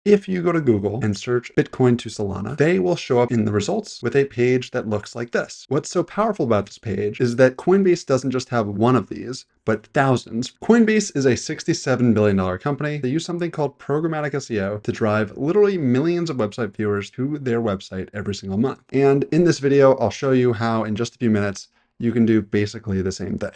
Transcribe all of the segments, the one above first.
If you go to Google and search Bitcoin to Solana, they will show up in the results with a page that looks like this. What's so powerful about this page is that Coinbase doesn't just have one of these, but thousands. Coinbase is a $67 billion company. They use something called programmatic SEO to drive literally millions of website viewers to their website every single month. And in this video, I'll show you how in just a few minutes, you can do basically the same thing.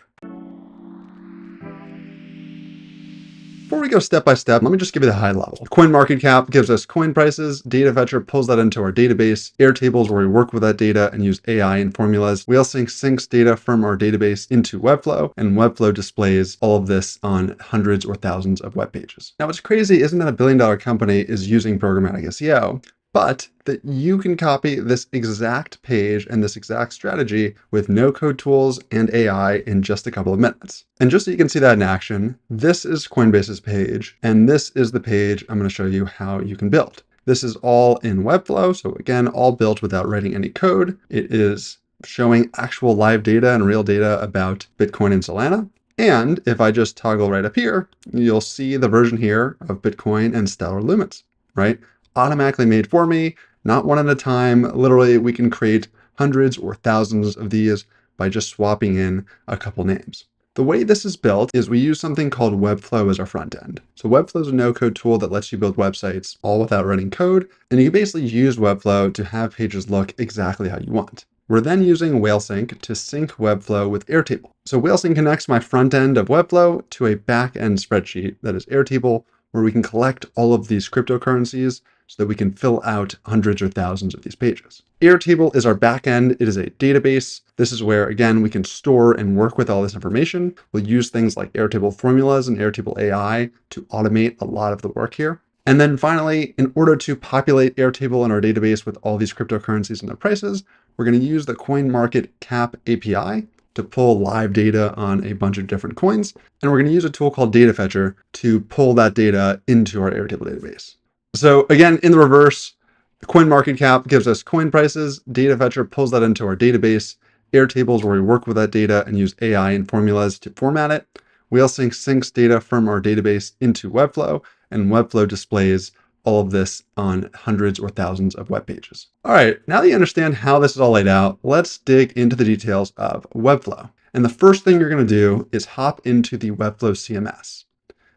Before we go step by step, let me just give you the high level. CoinMarketCap gives us coin prices. Datafetcher pulls that into our database. Airtable is where we work with that data and use AI and formulas. Whalesync syncs data from our database into Webflow, and Webflow displays all of this on hundreds or thousands of web pages. Now, what's crazy isn't that a billion-dollar company is using programmatic SEO, but that you can copy this exact page and this exact strategy with no-code tools and AI in just a couple of minutes. And just so you can see that in action, this is Coinbase's page, and this is the page I'm going to show you how you can build. This is all in Webflow, so again, all built without writing any code. It is showing actual live data and real data about Bitcoin and Solana. And if I just toggle right up here, you'll see the version here of Bitcoin and Stellar Lumens, right? Automatically made for me, not one at a time. Literally, we can create hundreds or thousands of these by just swapping in a couple names. The way this is built is we use something called Webflow as our front end. So Webflow is a no-code tool that lets you build websites all without writing code. And you basically use Webflow to have pages look exactly how you want. We're then using Whalesync to sync Webflow with Airtable. So Whalesync connects my front end of Webflow to a back-end spreadsheet that is Airtable, where we can collect all of these cryptocurrencies so that we can fill out hundreds or thousands of these pages. Airtable is our backend. It is a database. This is where, again, we can store and work with all this information. We'll use things like Airtable formulas and Airtable AI to automate a lot of the work here. And then finally, in order to populate Airtable in our database with all these cryptocurrencies and their prices, we're going to use the CoinMarketCap API to pull live data on a bunch of different coins. And we're going to use a tool called Datafetcher to pull that data into our Airtable database. So again, in the reverse, CoinMarketCap gives us coin prices. Datafetcher pulls that into our database. Airtable is where we work with that data and use AI and formulas to format it. Whalesync syncs data from our database into Webflow, and Webflow displays all of this on hundreds or thousands of web pages. All right, now that you understand how this is all laid out, let's dig into the details of Webflow. And the first thing you're going to do is hop into the Webflow CMS.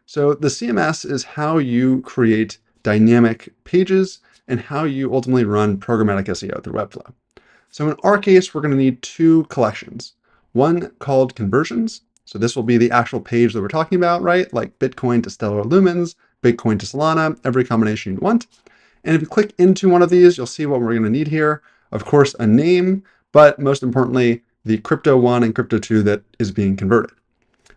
So the CMS is how you create dynamic pages and how you ultimately run programmatic SEO through Webflow. So in our case, we're going to need two collections. One called conversions. So this will be the actual page that we're talking about, right? Like Bitcoin to Stellar Lumens, Bitcoin to Solana, every combination you want. And if you click into one of these, you'll see what we're going to need here. Of course, a name, but most importantly, the crypto 1 and crypto 2 that is being converted.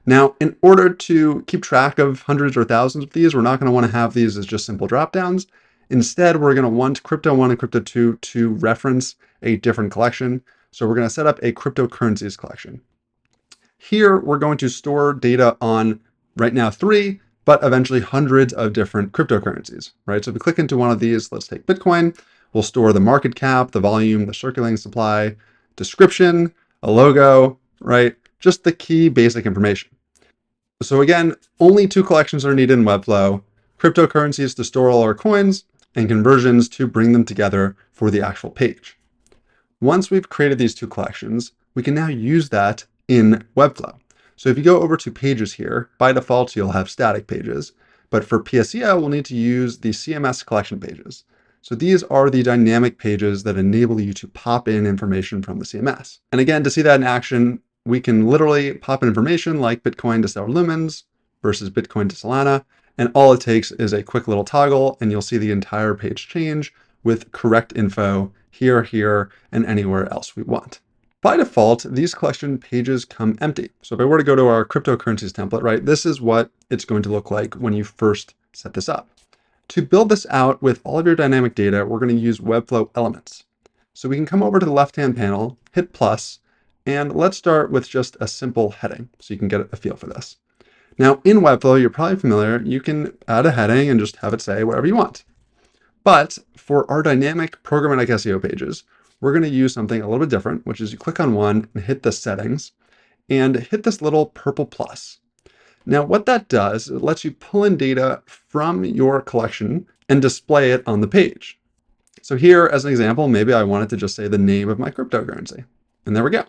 Now, in order to keep track of hundreds or thousands of these, we're not going to want to have these as just simple dropdowns. Instead, we're going to want crypto 1 and crypto 2 to reference a different collection. So we're going to set up a cryptocurrencies collection. Here, we're going to store data on right now 3, but eventually hundreds of different cryptocurrencies, right? So if we click into one of these, let's take Bitcoin, we'll store the market cap, the volume, the circulating supply, description, a logo, right? Just the key basic information. So again, only 2 collections are needed in Webflow: cryptocurrencies to store all our coins and conversions to bring them together for the actual page. Once we've created these 2 collections, we can now use that in Webflow. So if you go over to pages here, by default, you'll have static pages. But for pSEO, we'll need to use the CMS collection pages. So these are the dynamic pages that enable you to pop in information from the CMS. And again, to see that in action, we can literally pop in information like Bitcoin to Stellar Lumens versus Bitcoin to Solana. And all it takes is a quick little toggle, and you'll see the entire page change with correct info here, here, and anywhere else we want. By default, these collection pages come empty. So if I were to go to our cryptocurrencies template, right, this is what it's going to look like when you first set this up. To build this out with all of your dynamic data, we're going to use Webflow elements. So we can come over to the left-hand panel, hit plus, and let's start with just a simple heading so you can get a feel for this. Now in Webflow, you're probably familiar, you can add a heading and just have it say whatever you want. But for our dynamic programmatic SEO pages, we're going to use something a little bit different, which is you click on one and hit the settings and hit this little purple plus. Now what that does, it lets you pull in data from your collection and display it on the page. So here, as an example, maybe I wanted to just say the name of my cryptocurrency. And there we go.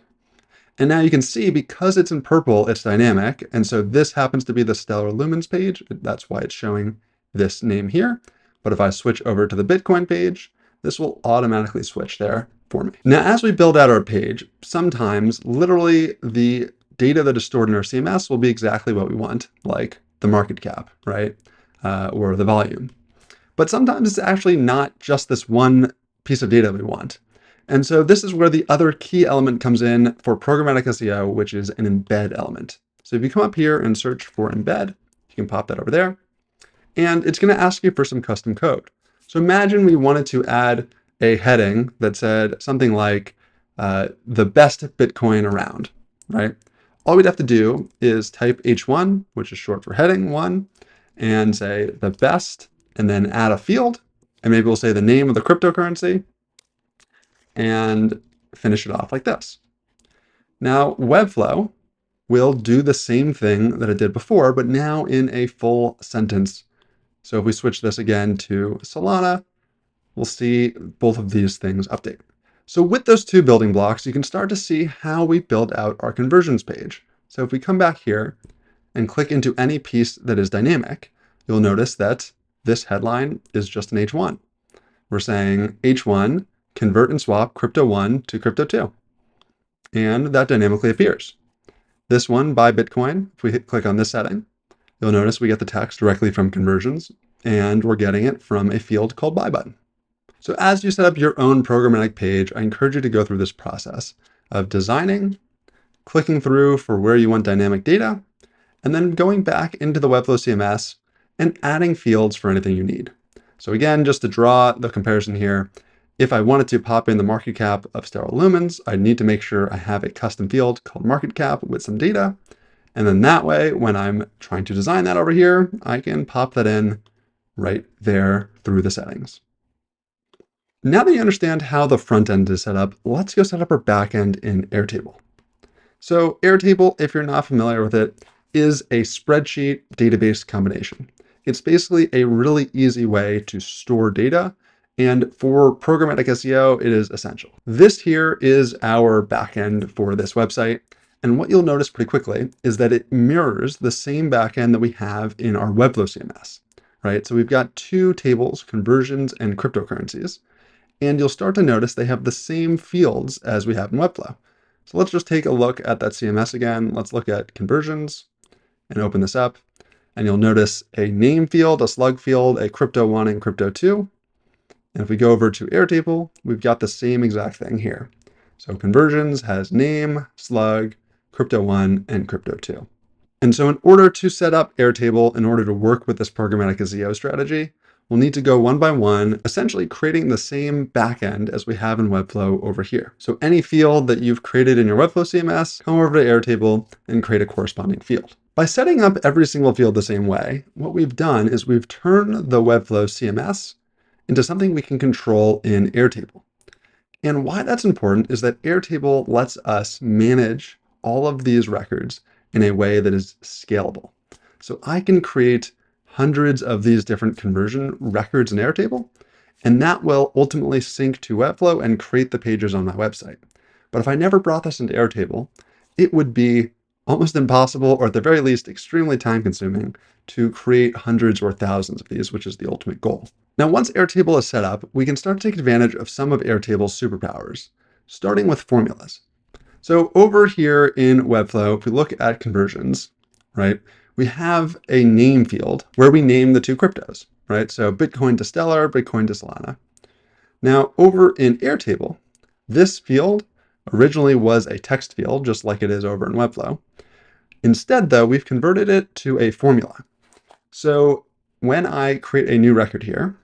And now you can see, because it's in purple, it's dynamic. And so this happens to be the Stellar Lumens page. That's why it's showing this name here. But if I switch over to the Bitcoin page, this will automatically switch there for me. Now, as we build out our page, sometimes literally the data that is stored in our CMS will be exactly what we want, like the market cap, right? Or the volume. But sometimes it's actually not just this one piece of data we want. And so this is where the other key element comes in for programmatic SEO, which is an embed element. So if you come up here and search for embed, you can pop that over there, and it's going to ask you for some custom code. So imagine we wanted to add a heading that said something like the best Bitcoin around, right? All we'd have to do is type H1, which is short for heading 1, and say the best, and then add a field, and maybe we'll say the name of the cryptocurrency, and finish it off like this. Now, Webflow will do the same thing that it did before, but now in a full sentence. So if we switch this again to Solana, we'll see both of these things update. So with those two building blocks, you can start to see how we build out our conversions page. So if we come back here and click into any piece that is dynamic, you'll notice that this headline is just an H1. We're saying H1, convert and swap crypto 1 to crypto 2. And that dynamically appears. This one, buy Bitcoin, if we click on this setting, you'll notice we get the text directly from conversions, and we're getting it from a field called buy button. So as you set up your own programmatic page, I encourage you to go through this process of designing, clicking through for where you want dynamic data, and then going back into the Webflow CMS and adding fields for anything you need. So again, just to draw the comparison here, if I wanted to pop in the market cap of Stellar Lumens, I need to make sure I have a custom field called market cap with some data. And then that way, when I'm trying to design that over here, I can pop that in right there through the settings. Now that you understand how the front end is set up, let's go set up our back end in Airtable. So Airtable, if you're not familiar with it, is a spreadsheet database combination. It's basically a really easy way to store data. And for programmatic SEO, it is essential. This here is our backend for this website. And what you'll notice pretty quickly is that it mirrors the same backend that we have in our Webflow CMS, right? So we've got two tables, conversions and cryptocurrencies. And you'll start to notice they have the same fields as we have in Webflow. So let's just take a look at that CMS again. Let's look at conversions and open this up. And you'll notice a name field, a slug field, a crypto 1 and crypto 2. And if we go over to Airtable, we've got the same exact thing here. So conversions has name, slug, crypto 1, and crypto 2. And so in order to set up Airtable, in order to work with this programmatic SEO strategy, we'll need to go one by one, essentially creating the same backend as we have in Webflow over here. So any field that you've created in your Webflow CMS, come over to Airtable and create a corresponding field. By setting up every single field the same way, what we've done is we've turned the Webflow CMS into something we can control in Airtable. And why that's important is that Airtable lets us manage all of these records in a way that is scalable. So I can create hundreds of these different conversion records in Airtable, and that will ultimately sync to Webflow and create the pages on my website. But if I never brought this into Airtable, it would be almost impossible, or at the very least, extremely time consuming to create hundreds or thousands of these, which is the ultimate goal. Now, once Airtable is set up, we can start to take advantage of some of Airtable's superpowers, starting with formulas. So over here in Webflow, if we look at conversions, right, we have a name field where we name the two cryptos, right? So Bitcoin to Stellar, Bitcoin to Solana. Now over in Airtable, this field originally was a text field, just like it is over in Webflow. Instead, though, we've converted it to a formula. So when I create a new record here,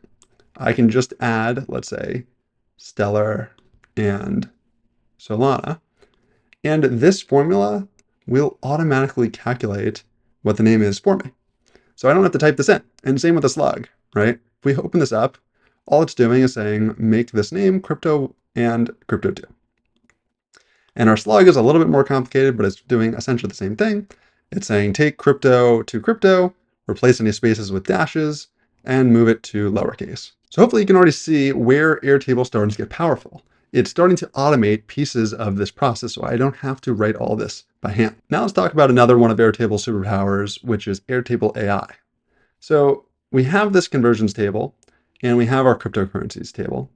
I can just add, let's say, Stellar and Solana. And this formula will automatically calculate what the name is for me. So I don't have to type this in. And same with the slug, right? If we open this up, all it's doing is saying, make this name crypto and crypto 2. And our slug is a little bit more complicated, but it's doing essentially the same thing. It's saying, take crypto to crypto, replace any spaces with dashes, and move it to lowercase. So hopefully you can already see where Airtable is starting to get powerful. It's starting to automate pieces of this process, so I don't have to write all this by hand. Now let's talk about another one of Airtable's superpowers, which is Airtable AI. So we have this conversions table, and we have our cryptocurrencies table.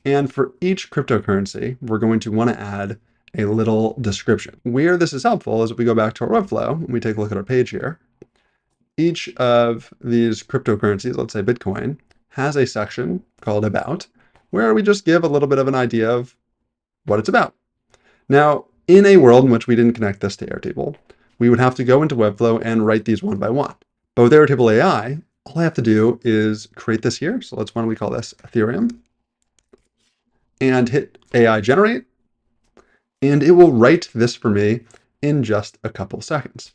And for each cryptocurrency, we're going to want to add a little description. Where this is helpful is if we go back to our Webflow and we take a look at our page here. Each of these cryptocurrencies, let's say Bitcoin, has a section called About, where we just give a little bit of an idea of what it's about. Now, in a world in which we didn't connect this to Airtable, we would have to go into Webflow and write these one by one. But with Airtable AI, all I have to do is create this here. So why don't we call this Ethereum, and hit AI generate, and it will write this for me in just a couple seconds.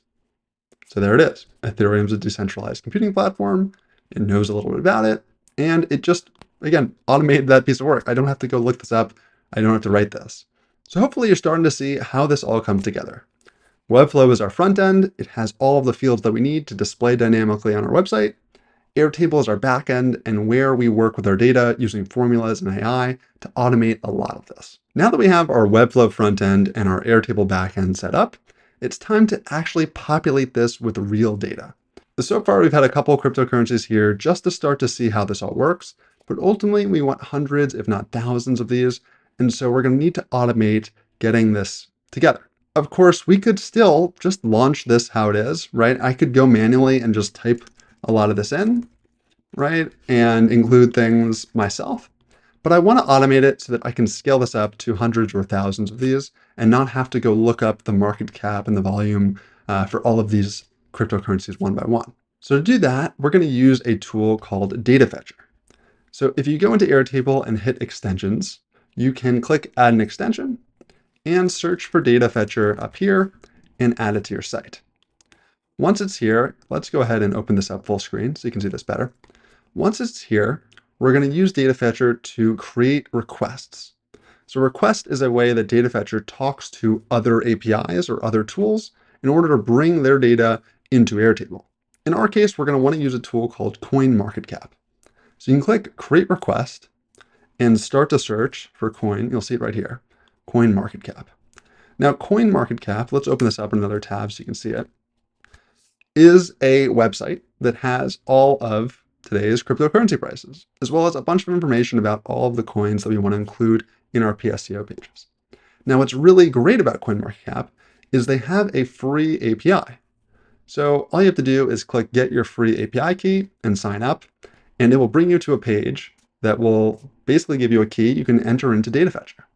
So there it is. Ethereum is a decentralized computing platform. It knows a little bit about it, and it just, again, automated that piece of work. I don't have to go look this up. I don't have to write this. So hopefully you're starting to see how this all comes together. Webflow is our front end. It has all of the fields that we need to display dynamically on our website. Airtable is our backend, and where we work with our data using formulas and AI to automate a lot of this. Now that we have our Webflow front end and our Airtable backend set up, it's time to actually populate this with real data. So far, we've had a couple of cryptocurrencies here just to start to see how this all works, but ultimately we want hundreds, if not thousands of these, and so we're going to need to automate getting this together. Of course, we could still just launch this how it is, right? I could go manually and just type a lot of this in, right? And include things myself. But I want to automate it so that I can scale this up to hundreds or thousands of these and not have to go look up the market cap and the volume for all of these cryptocurrencies one by one. So to do that, we're going to use a tool called Data Fetcher. So if you go into Airtable and hit extensions, you can click add an extension and search for Data Fetcher up here and add it to your site. Once it's here, let's go ahead and open this up full screen so you can see this better. Once it's here, we're going to use Data Fetcher to create requests. So request is a way that Data Fetcher talks to other APIs or other tools in order to bring their data into Airtable. In our case, we're going to want to use a tool called CoinMarketCap. So you can click Create Request and start to search for coin. You'll see it right here, CoinMarketCap. Now, CoinMarketCap, let's open this up in another tab so you can see it, is a website that has all of today's cryptocurrency prices, as well as a bunch of information about all of the coins that we want to include in our pSEO pages. Now, what's really great about CoinMarketCap is they have a free API. So all you have to do is click Get Your Free API Key and sign up, and it will bring you to a page that will basically give you a key you can enter into Data Fetcher.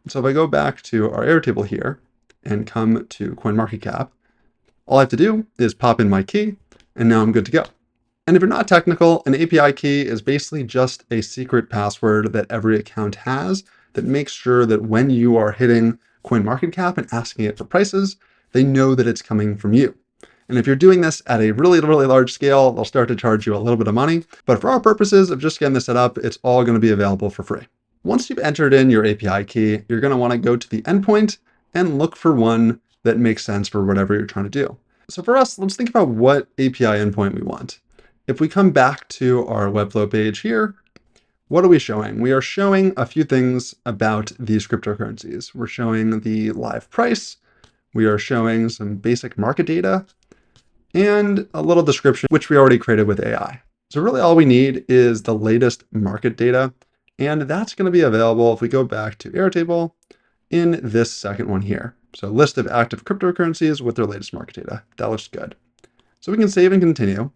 And so if I go back to our Airtable here and come to CoinMarketCap, all I have to do is pop in my key, and now I'm good to go. And if you're not technical, an API key is basically just a secret password that every account has that makes sure that when you are hitting CoinMarketCap and asking it for prices, they know that it's coming from you. And if you're doing this at a really, really large scale, they'll start to charge you a little bit of money. But for our purposes of just getting this set up, it's all going to be available for free. Once you've entered in your API key, you're going to want to go to the endpoint and look for one that makes sense for whatever you're trying to do. So for us, let's think about what API endpoint we want. If we come back to our Webflow page here, what are we showing? We are showing a few things about these cryptocurrencies. We're showing the live price. We are showing some basic market data and a little description, which we already created with AI. So really all we need is the latest market data, and that's going to be available if we go back to Airtable in this second one here. So list of active cryptocurrencies with their latest market data. That looks good. So we can save and continue,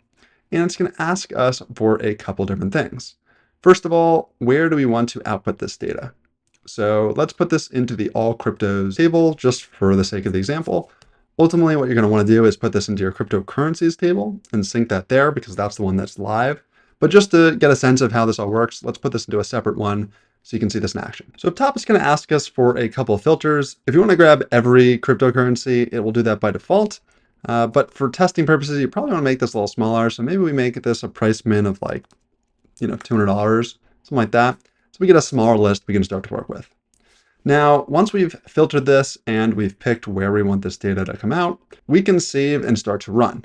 and it's going to ask us for a couple different things. First of all, where do we want to output this data? So let's put this into the all cryptos table just for the sake of the example. Ultimately, what you're going to want to do is put this into your cryptocurrencies table and sync that there because that's the one that's live. But just to get a sense of how this all works, let's put this into a separate one so you can see this in action. So up top, it's going to ask us for a couple of filters. If you want to grab every cryptocurrency, it will do that by default. But for testing purposes, you probably want to make this a little smaller. So maybe we make this a price min of like, $200, something like that. So we get a smaller list we can start to work with. Now, once we've filtered this and we've picked where we want this data to come out, we can save and start to run.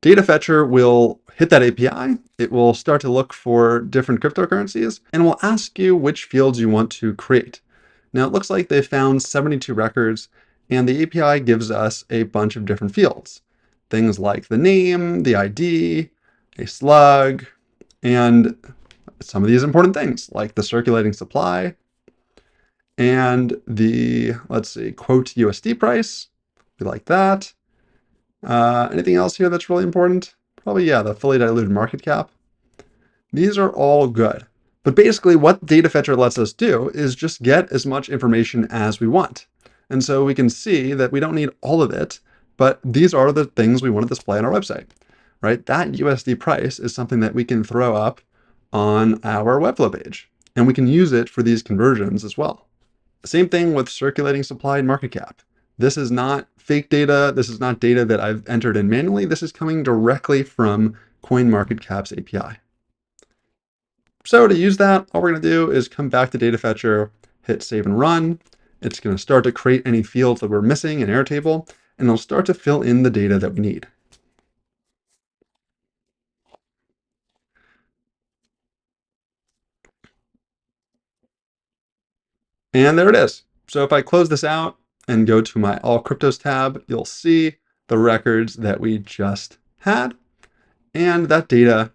Data Fetcher will hit that API, it will start to look for different cryptocurrencies and will ask you which fields you want to create. Now it looks like they found 72 records, and the API gives us a bunch of different fields. Things like the name, the ID, a slug, and some of these important things like the circulating supply and the, let's see, quote USD price. We like that. Anything else here that's really important? Probably, yeah, the fully diluted market cap. These are all good. But basically what data fetcher lets us do is just get as much information as we want. And so we can see that we don't need all of it, but these are the things we want to display on our website, right? That USD price is something that we can throw up on our Webflow page, and we can use it for these conversions as well. Same thing with circulating supply and market cap. This is not fake data. This is not data that I've entered in manually. This is coming directly from CoinMarketCap's API. So to use that, all we're going to do is come back to Data Fetcher, hit save and run. It's going to start to create any fields that we're missing in Airtable, and it'll start to fill in the data that we need. And there it is. So if I close this out and go to my All Cryptos tab, you'll see the records that we just had and that data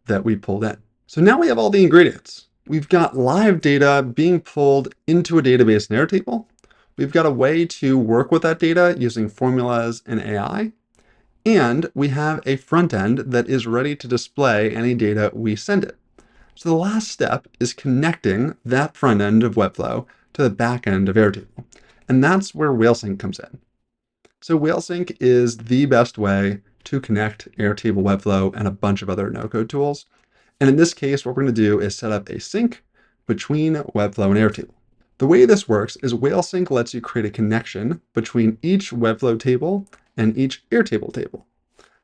that we pulled in. So now we have all the ingredients. We've got live data being pulled into a database in Airtable. We've got a way to work with that data using formulas and AI. And we have a front end that is ready to display any data we send it. So the last step is connecting that front end of Webflow to the back end of Airtable. And that's where Whalesync comes in. So Whalesync is the best way to connect Airtable, Webflow, and a bunch of other no-code tools. And in this case, what we're going to do is set up a sync between Webflow and Airtable. The way this works is Whalesync lets you create a connection between each Webflow table and each Airtable table.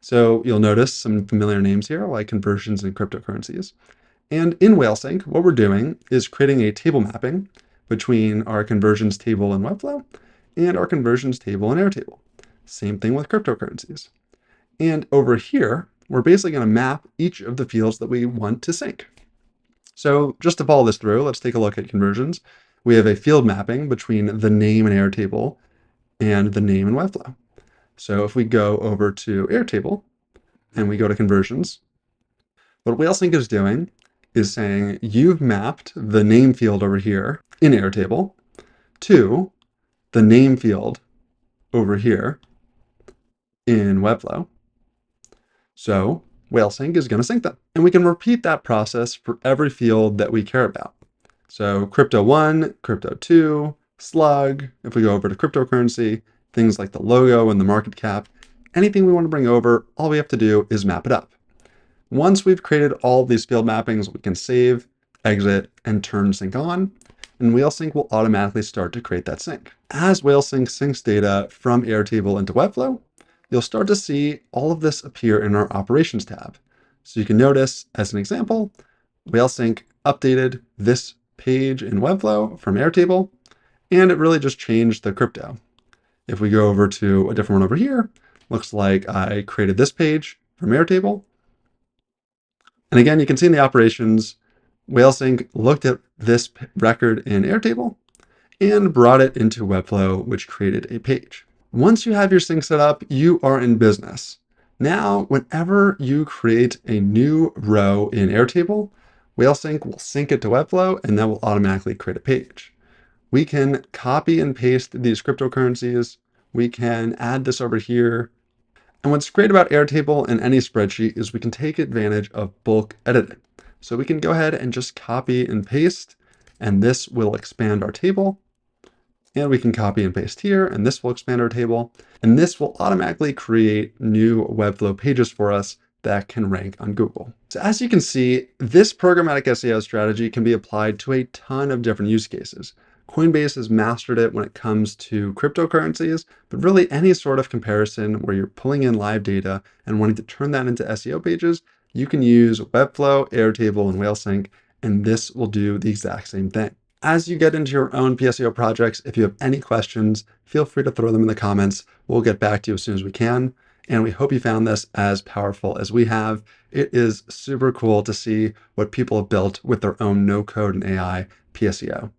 So you'll notice some familiar names here like conversions and cryptocurrencies. And in Whalesync, what we're doing is creating a table mapping between our conversions table in Webflow and our conversions table in Airtable. Same thing with cryptocurrencies. And over here, we're basically going to map each of the fields that we want to sync. So just to follow this through, let's take a look at conversions. We have a field mapping between the name in Airtable and the name in Webflow. So if we go over to Airtable and we go to conversions, what Whalesync is doing is saying you've mapped the name field over here in Airtable to the name field over here in Webflow. So Whalesync is going to sync them. And we can repeat that process for every field that we care about. So crypto 1, crypto 2, slug, if we go over to cryptocurrency, things like the logo and the market cap, anything we want to bring over, all we have to do is map it up. Once we've created all of these field mappings, we can save, exit, and turn sync on, and Whalesync will automatically start to create that sync. As Whalesync syncs data from Airtable into Webflow, you'll start to see all of this appear in our Operations tab. So you can notice, as an example, Whalesync updated this page in Webflow from Airtable, and it really just changed the crypto. If we go over to a different one over here, looks like I created this page from Airtable. And again, you can see in the operations, Whalesync looked at this record in Airtable and brought it into Webflow, which created a page. Once you have your sync set up, you are in business. Now, whenever you create a new row in Airtable, Whalesync will sync it to Webflow, and that will automatically create a page. We can copy and paste these cryptocurrencies. We can add this over here. And what's great about Airtable and any spreadsheet is we can take advantage of bulk editing. So we can go ahead and just copy and paste, and this will expand our table. And we can copy and paste here, and this will expand our table. And this will automatically create new Webflow pages for us that can rank on Google. So as you can see, this programmatic SEO strategy can be applied to a ton of different use cases. Coinbase has mastered it when it comes to cryptocurrencies, but really any sort of comparison where you're pulling in live data and wanting to turn that into SEO pages, you can use Webflow, Airtable, and Whalesync, and this will do the exact same thing. As you get into your own pSEO projects, if you have any questions, feel free to throw them in the comments. We'll get back to you as soon as we can. And we hope you found this as powerful as we have. It is super cool to see what people have built with their own no code and AI pSEO.